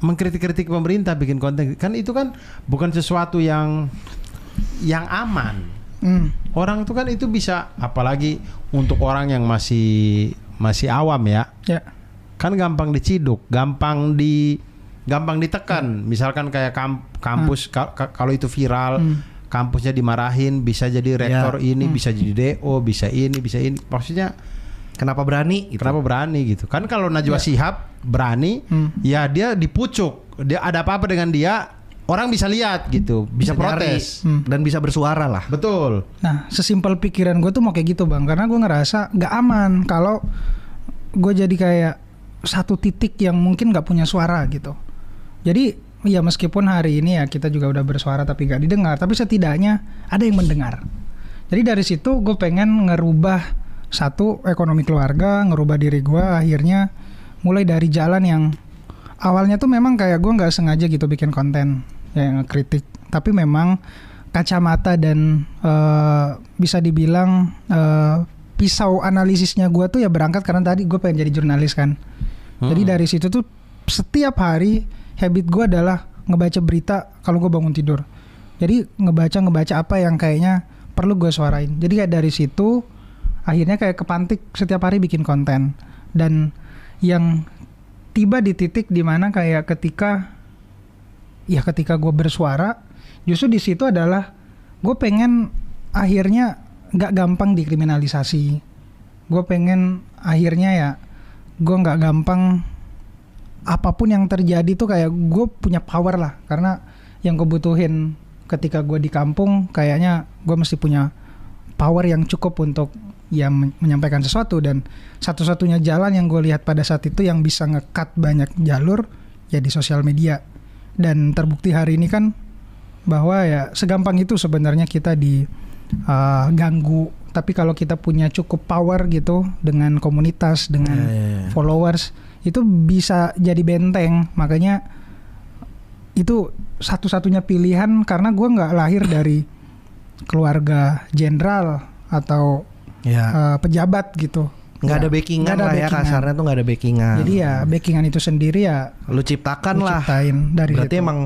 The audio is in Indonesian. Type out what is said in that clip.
mengkritik-kritik pemerintah, bikin konten kan itu kan bukan sesuatu yang aman. Orang itu kan itu bisa, apalagi untuk orang yang masih awam ya. Kan gampang diciduk, gampang ditekan. Misalkan kayak kampus kalau itu viral, kampusnya dimarahin, bisa jadi rektor ini, bisa jadi DO, bisa ini. Maksudnya kenapa berani? Gitu. Kenapa berani gitu? Kan kalau Najwa Shihab berani, ya dia dipucuk. Dia ada apa-apa dengan dia, orang bisa lihat gitu, bisa protes dan bisa bersuara lah. Betul. Nah, sesimpel pikiran gue tuh mau kayak gitu bang, karena gue ngerasa nggak aman kalau gue jadi kayak satu titik yang mungkin nggak punya suara gitu. Jadi ya meskipun hari ini ya kita juga udah bersuara tapi nggak didengar, tapi setidaknya ada yang mendengar. Jadi dari situ gue pengen ngerubah satu ekonomi keluarga, ngerubah diri gue, akhirnya mulai dari jalan yang awalnya tuh memang kayak gue nggak sengaja gitu bikin konten yang ngekritik, tapi memang kacamata dan bisa dibilang pisau analisisnya gue tuh ya berangkat karena tadi gue pengen jadi jurnalis kan. Jadi dari situ tuh setiap hari habit gue adalah ngebaca berita kalau gue bangun tidur. Jadi ngebaca apa yang kayaknya perlu gue suarain. Jadi kayak dari situ akhirnya kayak kepantik setiap hari bikin konten. Dan yang tiba di titik dimana kayak ketika gue bersuara, justru di situ adalah gue pengen akhirnya nggak gampang dikriminalisasi. Gue pengen akhirnya ya gue nggak gampang apapun yang terjadi tuh kayak gue punya power lah, karena yang gue butuhin ketika gue di kampung kayaknya gue mesti punya power yang cukup untuk ya menyampaikan sesuatu, dan satu-satunya jalan yang gue lihat pada saat itu yang bisa nge-cut banyak jalur ya di sosial media. Dan terbukti hari ini kan bahwa ya segampang itu sebenarnya kita diganggu. Tapi kalau kita punya cukup power gitu dengan komunitas, dengan followers, itu bisa jadi benteng. Makanya itu satu-satunya pilihan, karena gue nggak lahir dari keluarga jenderal atau pejabat gitu. Nggak ada backingan lah ya, kasarnya tuh nggak ada backingan. Jadi ya backingan itu sendiri ya lu ciptakan lah. Ciptain dari berarti situ. Emang